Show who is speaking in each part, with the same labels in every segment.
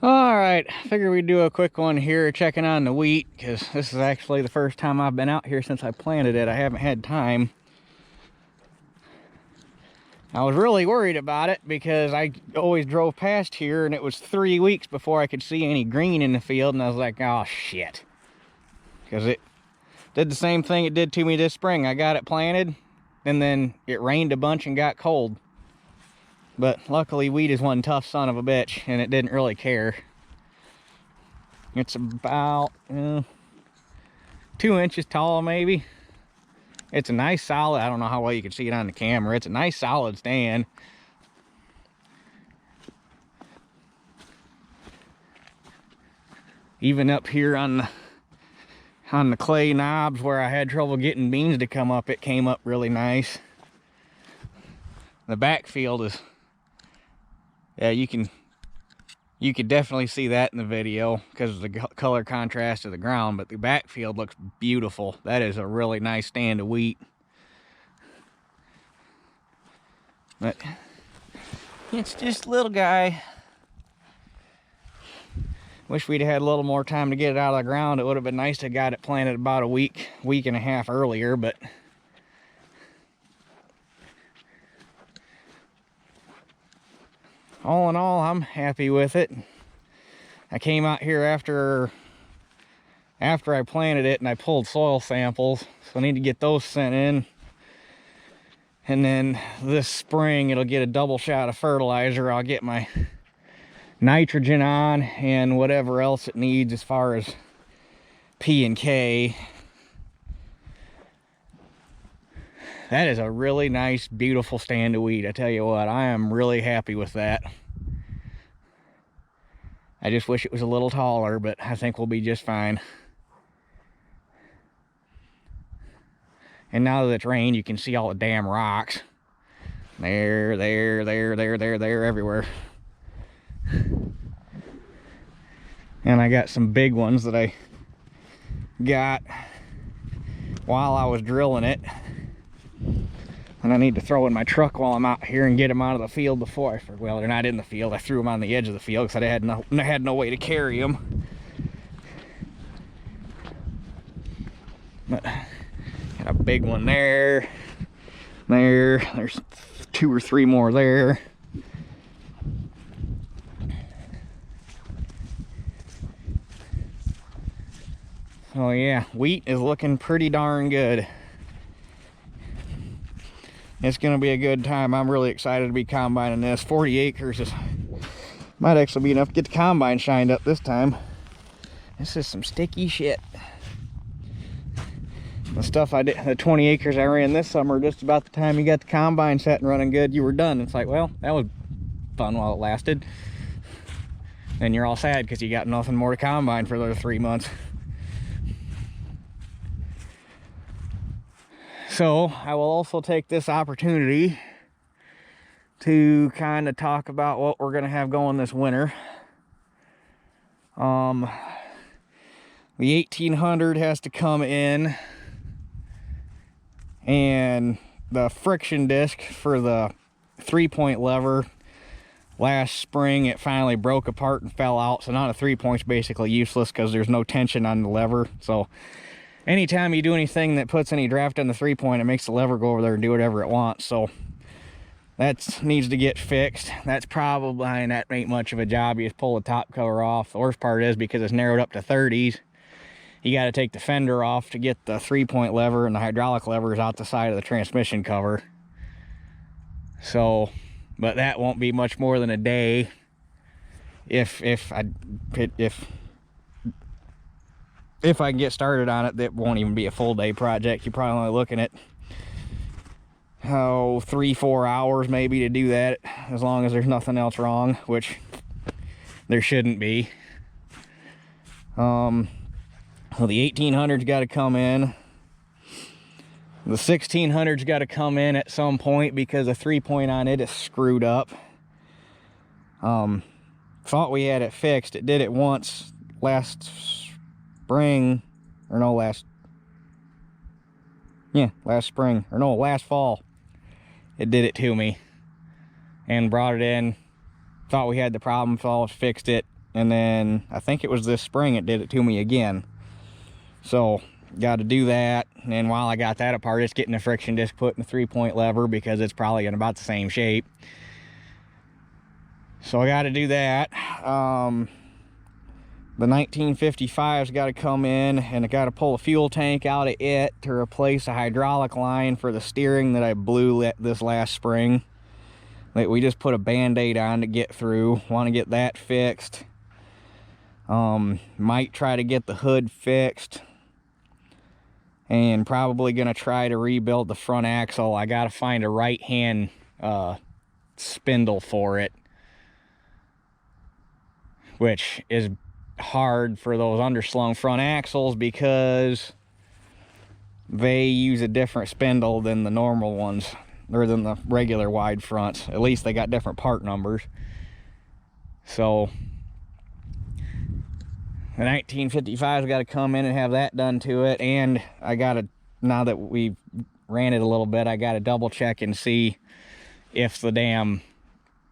Speaker 1: All right, figure we'd do a quick one here checking on the wheat, because this is actually the first time I've been out here since I planted it. I haven't had time. I was really worried about it because I always drove past here and it was 3 weeks before I could see any green in the field, and I was like, oh shit. Because it did the same thing it did to me this spring. I got it planted and then it rained a bunch and got cold. But luckily wheat is one tough son of a bitch and it didn't really care. It's about 2 inches tall maybe. It's a nice solid, I don't know how well you can see it on the camera. It's a nice solid stand. Even up here on the clay knobs where I had trouble getting beans to come up, it came up really nice. The backfield is, yeah, you could definitely see that in the video because of the color contrast of the ground, but the backfield looks beautiful. That is a really nice stand of wheat. But it's just a little guy. Wish we'd had a little more time to get it out of the ground. It would have been nice to have got it planted about a week and a half earlier, but all in all, I'm happy with it. I came out here after I planted it and I pulled soil samples, so I need to get those sent in. And then this spring it'll get a double shot of fertilizer. I'll get my nitrogen on and whatever else it needs as far as P and K. That is a really nice, beautiful stand of wheat. I tell you what, I am really happy with that. I just wish it was a little taller, but I think we'll be just fine. And now that it's rained, you can see all the damn rocks. There, everywhere. And I got some big ones that I got while I was drilling it. And I need to throw in my truck while I'm out here and get them out of the field before well, they're not in the field. I threw them on the edge of the field because I had no way to carry them. But got a big one there. There's 2 or 3 more there. Oh yeah, wheat is looking pretty darn good. It's gonna be a good time. I'm really excited to be combining this. 40 acres might actually be enough to get the combine shined up this time. This is some sticky shit. The stuff I did, the 20 acres I ran this summer, just about the time you got the combine set and running good, you were done. It's like, well, that was fun while it lasted. And you're all sad because you got nothing more to combine for another 3 months. So I will also take this opportunity to kind of talk about what we're going to have going this winter. The 1800 has to come in, and the friction disc for the 3-point lever, last spring it finally broke apart and fell out. So now the 3-point's basically useless because there's no tension on the lever. So anytime you do anything that puts any draft on the 3-point, it makes the lever go over there and do whatever it wants. So that needs to get fixed. That's probably, and that ain't much of a job. You just pull the top cover off. The worst part is because it's narrowed up to 30s, you got to take the fender off to get the 3-point lever and the hydraulic levers out the side of the transmission cover. So, but that won't be much more than a day. If I can get started on it, that won't even be a full day project. You're probably only looking at 3-4 hours maybe to do that, as long as there's nothing else wrong, which there shouldn't be. Well, the 1800's got to come in. The 1600's got to come in at some point because the 3-point on it is screwed up. Thought we had it fixed. It did it once last spring, or no, last fall. It did it to me and brought it in. Thought we had the problem solved, fixed it, and then I think it was this spring it did it to me again. So got to do that, and then while I got that apart, it's getting the friction disc put in the 3-point lever because it's probably in about the same shape. So I got to do that. The 1955's got to come in, and I got to pull a fuel tank out of it to replace a hydraulic line for the steering that I blew this last spring that we just put a band-aid on to get through. Want to get that fixed. Might try to get the hood fixed, and probably gonna try to rebuild the front axle. I gotta find a right hand spindle for it, which is hard for those underslung front axles because they use a different spindle than the normal ones, or than the regular wide fronts. At least they got different part numbers. So the 1955's got to come in and have that done to it, and I got to, now that we ran it a little bit, I got to double check and see if the damn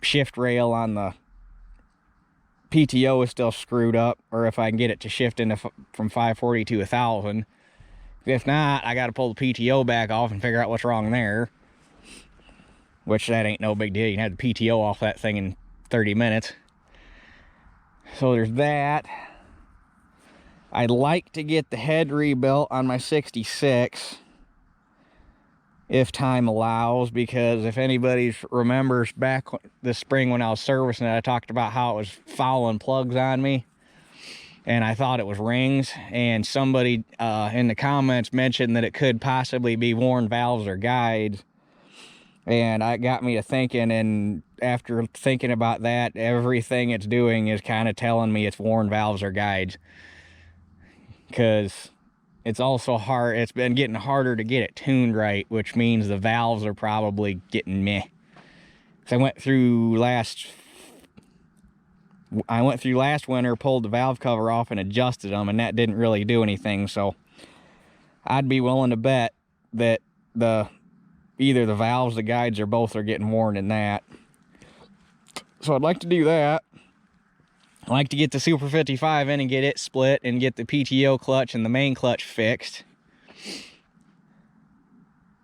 Speaker 1: shift rail on the PTO is still screwed up, or if I can get it to shift into from 540 to 1000. If not, I got to pull the PTO back off and figure out what's wrong there, which that ain't no big deal. You can have the PTO off that thing in 30 minutes. So there's that. I'd like to get the head rebuilt on my 66 if time allows, because if anybody remembers back this spring when I was servicing it, I talked about how it was fouling plugs on me and I thought it was rings, and somebody in the comments mentioned that it could possibly be worn valves or guides, and it got me to thinking, and after thinking about that, everything it's doing is kind of telling me it's worn valves or guides, because it's also hard. It's been getting harder to get it tuned right, which means the valves are probably getting meh. So I went through last winter, pulled the valve cover off and adjusted them, and that didn't really do anything. So I'd be willing to bet that either the valves, the guides, or both are getting worn in that. So I'd like to do that. I like to get the Super 55 in and get it split and get the PTO clutch and the main clutch fixed.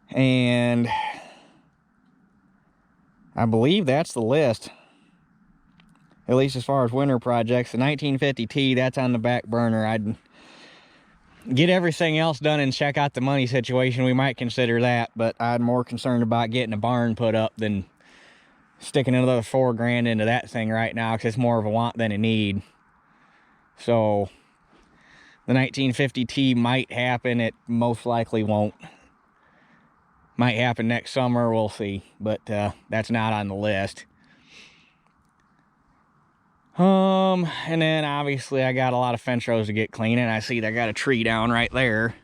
Speaker 1: And I believe that's the list, at least as far as winter projects. The 1950T, that's on the back burner. I'd get everything else done and check out the money situation. We might consider that, but I'm more concerned about getting a barn put up than sticking another $4 grand into that thing right now, because it's more of a want than a need. So the 1950T might happen. It most likely won't. Might happen next summer, we'll see, but that's not on the list. And then obviously I got a lot of fence rows to get clean, and I see I got a tree down right there.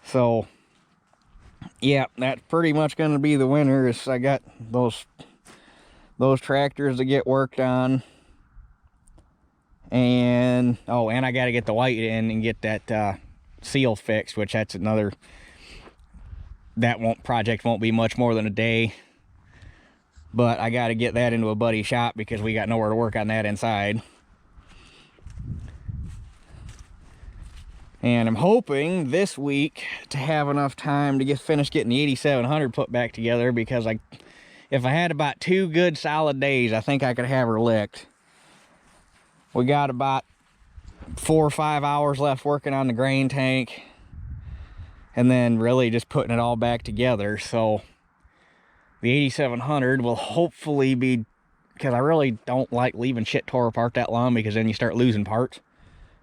Speaker 1: So yeah, that's pretty much going to be the winter. Is I got those tractors to get worked on, and I got to get the white in and get that seal fixed, which that's another, project won't be much more than a day, but I got to get that into a buddy's shop because we got nowhere to work on that inside. And I'm hoping this week to have enough time to finish getting the 8700 put back together, because if I had about 2 good solid days, I think I could have her licked. We got about 4 or 5 hours left working on the grain tank, and then really just putting it all back together. So the 8700 will hopefully be, because I really don't like leaving shit tore apart that long, because then you start losing parts,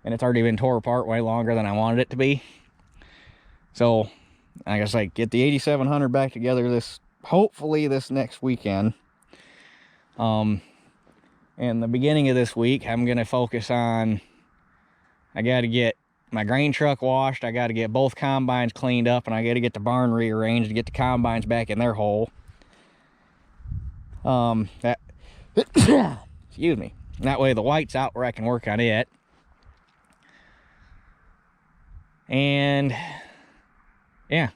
Speaker 1: and it's already been tore apart way longer than I wanted it to be. So I guess get the 8700 back together hopefully this next weekend. And the beginning of this week, I'm gonna focus on, I got to get my grain truck washed, I got to get both combines cleaned up, and I got to get the barn rearranged to get the combines back in their hole. Excuse me. That way the white's out where I can work on it. And yeah,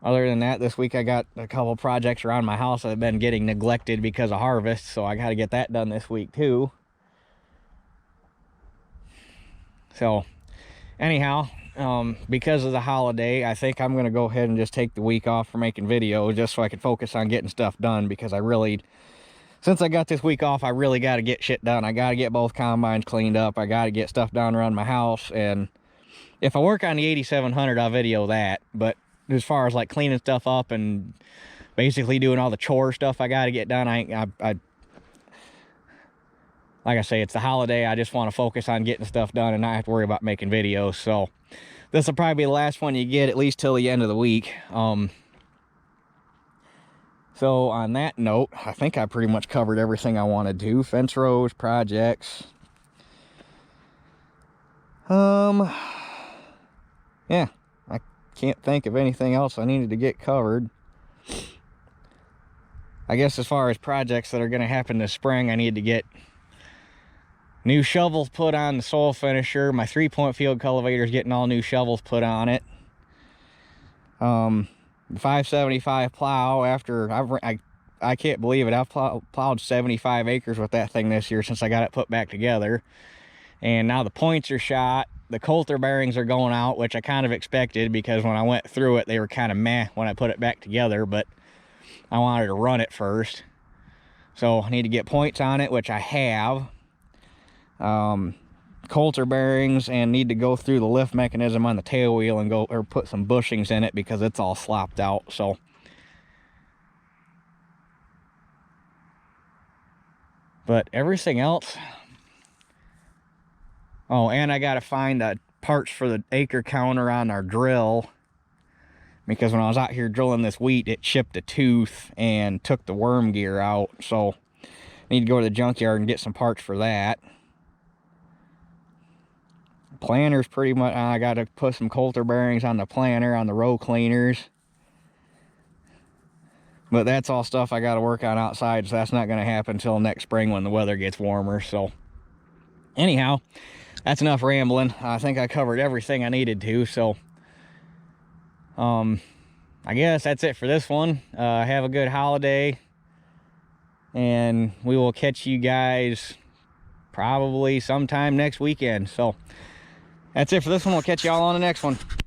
Speaker 1: other than that, this week I got a couple projects around my house that have been getting neglected because of harvest, so I got to get that done this week too. So anyhow, because of the holiday, I think I'm gonna go ahead and just take the week off for making videos, just so I can focus on getting stuff done, because I really, since I got this week off, I really got to get shit done. I got to get both combines cleaned up. I got to get stuff done around my house. And if I work on the 8700, I'll video that. But as far as like cleaning stuff up and basically doing all the chore stuff I got to get done, I like I say, it's the holiday. I just want to focus on getting stuff done and not have to worry about making videos. So this will probably be the last one you get, at least till the end of the week. So on that note, I think I pretty much covered everything I wanted to. Fence rows, projects. Yeah, I can't think of anything else I needed to get covered. I guess as far as projects that are going to happen this spring, I need to get new shovels put on the soil finisher. My 3-point field cultivator is getting all new shovels put on it. 575 plow, after I can't believe it, I've plowed 75 acres with that thing this year since I got it put back together. And now the points are shot, the coulter bearings are going out, which I kind of expected, because when I went through it they were kind of meh when I put it back together, but I wanted to run it first. So I need to get points on it, which I have. Coulter bearings, and need to go through the lift mechanism on the tail wheel and put some bushings in it because it's all slopped out. So but everything else, oh, and I gotta find parts for the acre counter on our drill, because when I was out here drilling this wheat, it chipped a tooth and took the worm gear out. So I need to go to the junkyard and get some parts for that. Planter's pretty much, I got to put some coulter bearings on the planter, on the row cleaners. But that's all stuff I got to work on outside, so that's not going to happen until next spring when the weather gets warmer. So anyhow, that's enough rambling. I think I covered everything I needed to. So I guess that's it for this one. Have a good holiday, and we will catch you guys probably sometime next weekend. So that's it for this one. We'll catch y'all on the next one.